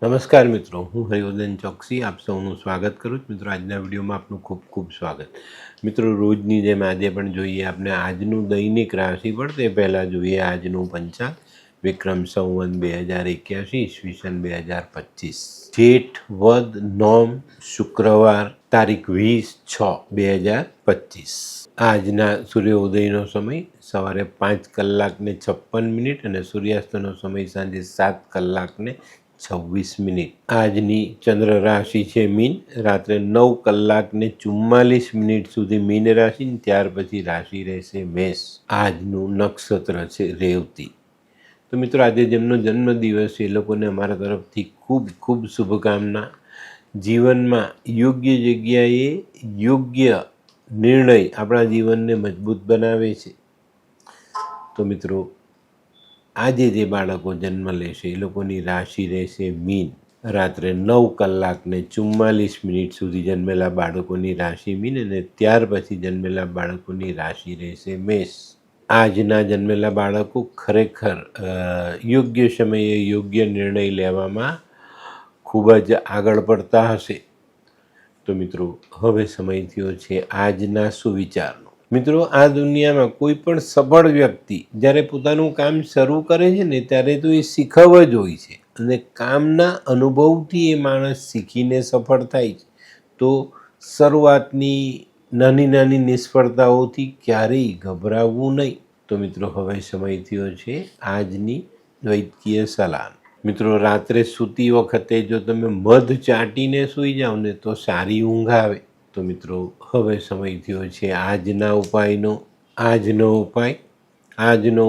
નમસ્કાર મિત્રો, હું હરિવર્ધન ચોકસી આપ સૌનું સ્વાગત કરું છું. મિત્રો, આજના વિડીયોમાં આપનું ખૂબ ખૂબ સ્વાગત. મિત્રો, રોજની જેમ આજે પણ જોઈએ આપણે આજનું દૈનિક રાશિફળ. તે પહેલાં જોઈએ આજનું પંચાંગ. વિક્રમ સંવત 2081 ઈસવીસન 2025, જેઠ વદ નોમ શુક્રવાર, તારીખ 20/6/2025. આજના સૂર્યોદયનો સમય સવારે 5:56 અને સૂર્યાસ્તનો સમય સાંજે 7:26. આજની ચંદ્ર રાશિ છે મીન. રાત્રે 9:44 સુધી મીન રાશિ, ત્યાર પછી રાશિ રહેશે મેષ. આજનું નક્ષત્ર છે રેવતી. તો મિત્રો, આજે જેમનો જન્મદિવસ છે એ લોકોને અમારા તરફથી ખૂબ ખૂબ શુભકામના. જીવનમાં યોગ્ય જગ્યાએ યોગ્ય નિર્ણય આપણા જીવનને મજબૂત બનાવે છે. તો મિત્રો, આજે જે બાળકો જન્મ લેશે એ લોકોની રાશિ રહેશે મીન. રાત્રે 9:44 સુધી જન્મેલા બાળકોની રાશિ મીન અને ત્યાર પછી જન્મેલા બાળકોની રાશિ રહેશે મેષ. આજના જન્મેલા બાળકો ખરેખર યોગ્ય સમયે યોગ્ય નિર્ણય લેવામાં ખૂબ જ આગળ પડતા હશે. તો મિત્રો, હવે સમય થયો છે આજના સુવિચારનો. મિત્રો, આ દુનિયામાં કોઈ પણ સફળ વ્યક્તિ જ્યારે પોતાનું કામ શરૂ કરે છે ને ત્યારે તો એ શીખવ જ હોય છે અને કામના અનુભવથી એ માણસ શીખીને સફળ થાય છે. તો શરૂઆતની નાની નાની નિષ્ફળતાઓથી ક્યારેય ગભરાવવું નહીં. તો મિત્રો, હવે સમય થયો છે આજની વૈદ્યકીય સલાહ. મિત્રો, રાત્રે સૂતી વખતે જો તમે મધ ચાટીને સૂઈ જાઓ ને તો સારી ઊંઘ આવે. તો મિત્રો, હવે સમય થયો છે આજના ઉપાયનો. આજનો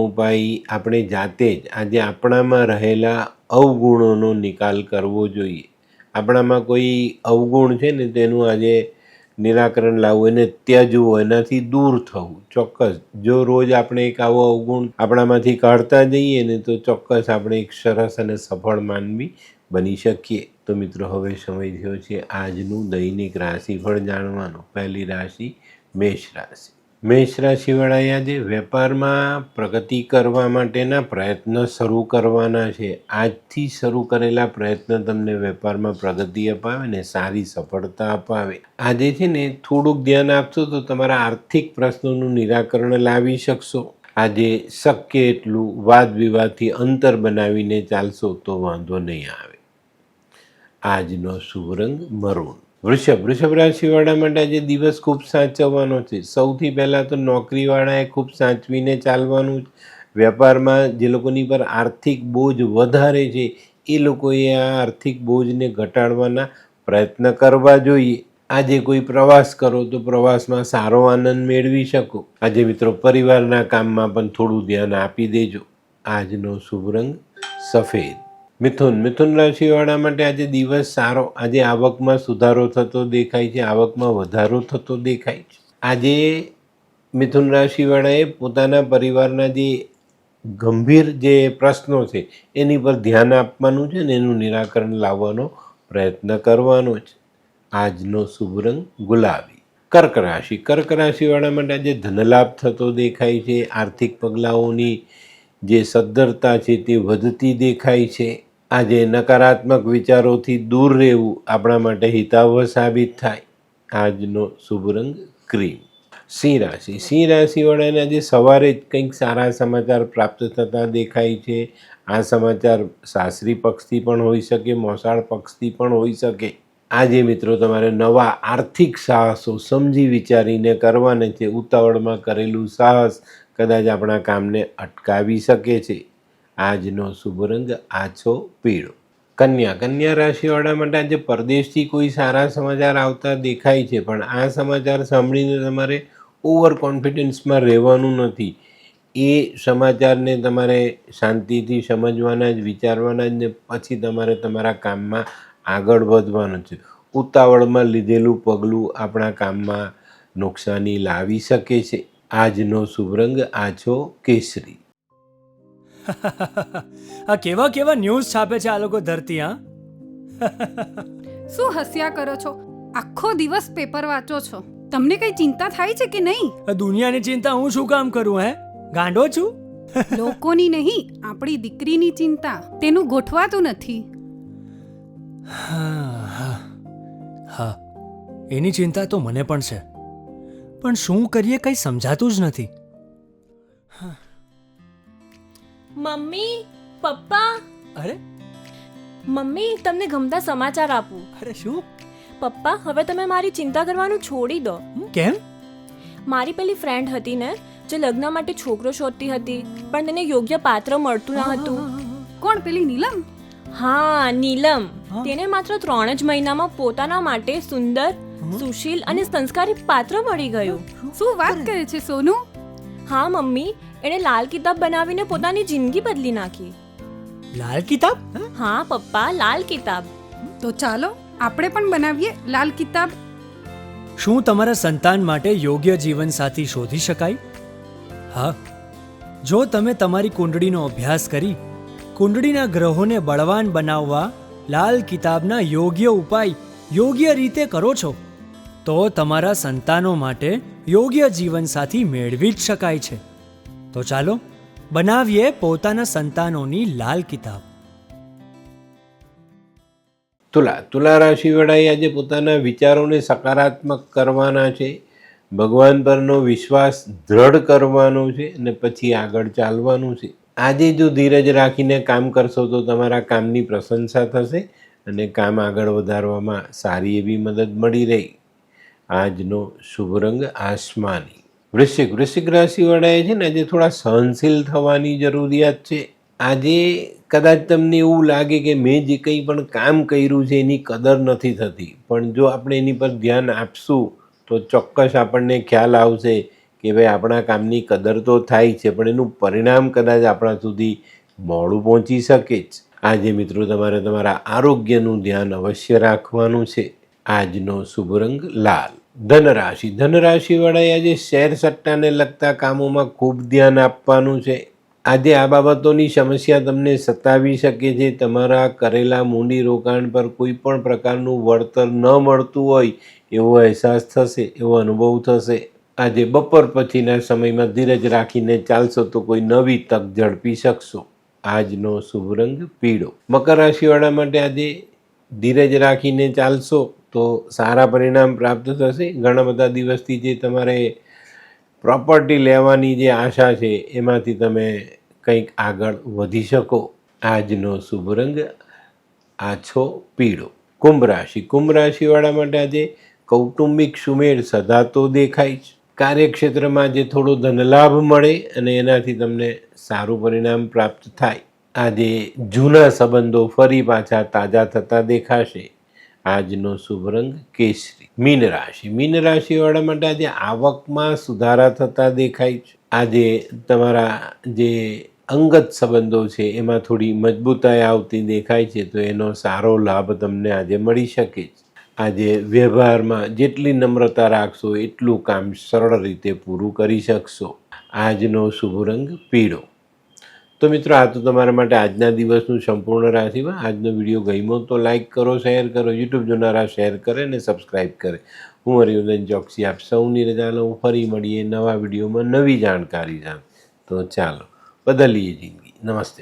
ઉપાય આપણે જાતે જ આજે આપણામાં રહેલા અવગુણોનો નિકાલ કરવો જોઈએ. આપણામાં કોઈ અવગુણ છે ને તેનું આજે નિરાકરણ લાવવું, એને ત્યજવું, એનાથી દૂર થવું. ચોક્કસ જો રોજ આપણે એક આવો અવગુણ આપણામાંથી કાઢતા જઈએ ને તો ચોક્કસ આપણે એક સરસ અને સફળ માનવી બની શકીએ. તો મિત્રો, હવે સમય થયો છે આજનું દૈનિક રાશિફળ જાણવાનો. પહેલી રાશિ મેષ રાશિ. મેષ રાશિવાળાએ આજે વેપારમાં પ્રગતિ કરવા માટેના પ્રયત્ન શરૂ કરવાના છે. આજથી શરૂ કરેલા પ્રયત્ન તમને વેપારમાં પ્રગતિ અપાવે ને સારી સફળતા અપાવે. આજે છે ને થોડુંક ધ્યાન આપશો તો તમારા આર્થિક પ્રશ્નોનું નિરાકરણ લાવી શકશો. આજે શક્ય એટલું વાદ વિવાદથી અંતર બનાવીને ચાલશો તો વાંધો નહીં આવે. આજનો શુભ રંગ મરૂન. વૃષભ રાશિવાળા માટે આજે દિવસ ખૂબ સાચવવાનો છે. સૌથી પહેલાં તો નોકરીવાળાએ ખૂબ સાચવીને ચાલવાનું છે. વેપારમાં જે લોકોની પર આર્થિક બોજ વધારે છે એ લોકોએ આ આર્થિક બોજને ઘટાડવાના પ્રયત્ન કરવા જોઈએ. આજે કોઈ પ્રવાસ કરો તો પ્રવાસમાં સારો આનંદ મેળવી શકો. આજે મિત્રો, પરિવારના કામમાં પણ થોડું ધ્યાન આપી દેજો. આજનો શુભ રંગ સફેદ. મિથુન રાશિવાળા માટે આજે દિવસ સારો. આજે આવકમાં સુધારો થતો દેખાય છે, આવકમાં વધારો થતો દેખાય છે. આજે મિથુન રાશિવાળાએ પોતાના પરિવારના જે ગંભીર જે પ્રશ્નો છે એની પર ધ્યાન આપવાનું છે ને એનું નિરાકરણ લાવવાનો પ્રયત્ન કરવાનો છે. આજનો શુભ રંગ ગુલાબી. કર્ક રાશિવાળા માટે આજે ધનલાભ થતો દેખાય છે. આર્થિક પગલાઓની જે સદ્ધરતા છે તે વધતી દેખાય છે. આજે નકારાત્મક વિચારોથી દૂર રહેવું આપણા માટે હિતાવહ સાબિત થાય. આજનો શુભ રંગ ક્રીમ. સિંહ રાશિવાળાને આજે સવારે જ કંઈક સારા સમાચાર પ્રાપ્ત થતા દેખાય છે. આ સમાચાર સાસરી પક્ષથી પણ હોઈ શકે, મોસાળ પક્ષથી પણ હોઈ શકે. આજે મિત્રો, તમારે નવા આર્થિક સાહસો સમજી વિચારીને કરવાના છે. ઉતાવળમાં કરેલું સાહસ કદાચ આપણા કામને અટકાવી શકે છે. આજનો શુભ રંગ આછો પીળો. કન્યા રાશિવાળા માટે આજે પરદેશથી કોઈ સારા સમાચાર આવતા દેખાય છે, પણ આ સમાચાર સાંભળીને તમારે ઓવર કોન્ફિડન્સમાં રહેવાનું નથી. એ સમાચારને તમારે શાંતિથી સમજવાના જ, વિચારવાના જ ને પછી તમારે તમારા કામમાં આગળ વધવાનું છે. ઉતાવળમાં લીધેલું પગલું આપણા કામમાં નુકસાની લાવી શકે છે. આજનો શુભ રંગ આછો કેસરી. આ કેવા કેવા ન્યૂઝ છાપે છે આ લોકો ધરતી. હા, શું હસ્યા કરો છો? આખો દિવસ પેપર વાંચો છો, તમને કઈ ચિંતા થાય છે કે નહીં? આ દુનિયાની ચિંતા હું શું કામ કરું? ગાંડો છું? લોકોની નહીં, આપણી દીકરીની ચિંતા. તેનું ગોઠવાતું નથી. હા હા, એની ચિંતા તો મને પણ છે, પણ શું કરીએ કંઈ સમજાતું જ નથી. મમ્મી, પપ્પા, અરે મમ્મી તમને ગમતા સમાચાર આપું. અરે શું? પપ્પા, હવે તમે મારી ચિંતા કરવાનું છોડી દો. કેમ? મારી પેલી ફ્રેન્ડ હતી ને, જે લગ્ન માટે છોકરો શોધતી હતી, પણ તેને યોગ્ય પાત્ર મળતું ન હતું. કોણ પેલી નીલમ? હા, નીલમ. હા. તેને માત્ર 3 જ મહિનામાં પોતાના માટે સુંદર, સુશીલ અને સંસ્કારી પાત્ર મળી ગયું. શું વાત કરે છે સોનુ? હા મમ્મી, એણે લાલ કિતાબ બનાવીને પોતાની જિંદગી બદલી નાખી. લાલ કિતાબ? હા પપ્પા, લાલ કિતાબ. તો ચાલો આપણે પણ બનાવીએ લાલ કિતાબ. શું તમારા સંતાન માટે યોગ્ય જીવનસાથી શોધી શકાય? હા, જો તમે તમારી કુંડળીનો અભ્યાસ કરી કુંડળીના ગ્રહોને બળવાન બનાવવા લાલ કિતાબના યોગ્ય ઉપાય યોગ્ય રીતે કરો છો, તો તમારા સંતાનો માટે યોગ્ય જીવનસાથી મેળવી જ શકાય છે. તો ચાલો બનાવીએ પોતાના સંતાનોની લાલ કિતાબ. તુલા રાશિવાળાએ આજે પોતાના વિચારોને સકારાત્મક કરવાના છે, ભગવાન પરનો વિશ્વાસ દ્રઢ કરવાનો છે અને પછી આગળ ચાલવાનું છે. આજે જો ધીરજ રાખીને કામ કરશો તો તમારા કામની પ્રશંસા થશે અને કામ આગળ વધારવામાં સારી એવી મદદ મળી રહી. આજનો શુભ રંગ આસમાની. વૃશ્ચિક રાશિવાળાએ છે ને આજે થોડા સહનશીલ થવાની જરૂરિયાત છે. આજે કદાચ તમને એવું લાગે કે મેં જે કંઈ પણ કામ કર્યું છે એની કદર નથી થતી, પણ જો આપણે એની પર ધ્યાન આપશું તો ચોક્કસ આપણને ખ્યાલ આવશે કે ભાઈ આપણા કામની કદર તો થાય છે, પણ એનું પરિણામ કદાચ આપણા સુધી મોડું પહોંચી શકે જ. આજે મિત્રો તમારે તમારા આરોગ્યનું ધ્યાન અવશ્ય રાખવાનું છે. આજનો શુભ રંગ લાલ. ધનરાશિવાળાએ આજે શેર સટ્ટાને લગતા કામોમાં ખૂબ ધ્યાન આપવાનું છે. આજે આ બાબતોની સમસ્યા તમને સતાવી શકે છે. તમારા કરેલા મૂડી રોકાણ પર કોઈ પણ પ્રકારનું વળતર ન મળતું હોય એવો અહેસાસ થશે, એવો અનુભવ થશે. આજે બપોર પછીના સમયમાં ધીરજ રાખીને ચાલશો તો કોઈ નવી તક ઝડપી શકશો. આજનો શુભ રંગ પીળો. મકર રાશિવાળા માટે આજે ધીરજ રાખીને ચાલશો તો સારા પરિણામ પ્રાપ્ત થશે. ઘણા બધા દિવસથી જે તમારે પ્રોપર્ટી લેવાની જે આશા છે એમાંથી તમે કંઈક આગળ વધી શકો. આજનો શુભ રંગ આછો પીળો. કુંભ રાશિવાળા માટે આજે કૌટુંબિક સુમેળ સધાતો દેખાય છે. કાર્યક્ષેત્રમાં આજે થોડો ધનલાભ મળે અને એનાથી તમને સારું પરિણામ પ્રાપ્ત થાય. આજે જૂના સંબંધો ફરી પાછા તાજા થતા દેખાશે. આજનો શુભ રંગ કેસરી. મીન રાશિવાળા માટે આજે આવકમાં સુધારા થતા દેખાય છે. આજે તમારા જે અંગત સંબંધો છે એમાં થોડી મજબૂતાઈ આવતી દેખાય છે, તો એનો સારો લાભ તમને આજે મળી શકે છે. આજે વ્યવહારમાં જેટલી નમ્રતા રાખશો એટલું કામ સરળ રીતે પૂરું કરી શકશો. આજનો શુભ રંગ પીળો. તો મિત્રો, આ તો તમારા માટે આજના દિવસનું સંપૂર્ણ રાશિમાં. આજનો વિડીયો ગમ્યો તો લાઈક કરો, શેર કરો, યુટ્યુબ જોનારા શેર કરે અને સબસ્ક્રાઈબ કરે. હું હરિવર્ધન ચોકસી આપ સૌની રજા લઉં. ફરી મળીએ નવા વિડીયોમાં નવી જાણકારી સાથે. તો ચાલો બદલીએ જિંદગી. નમસ્તે.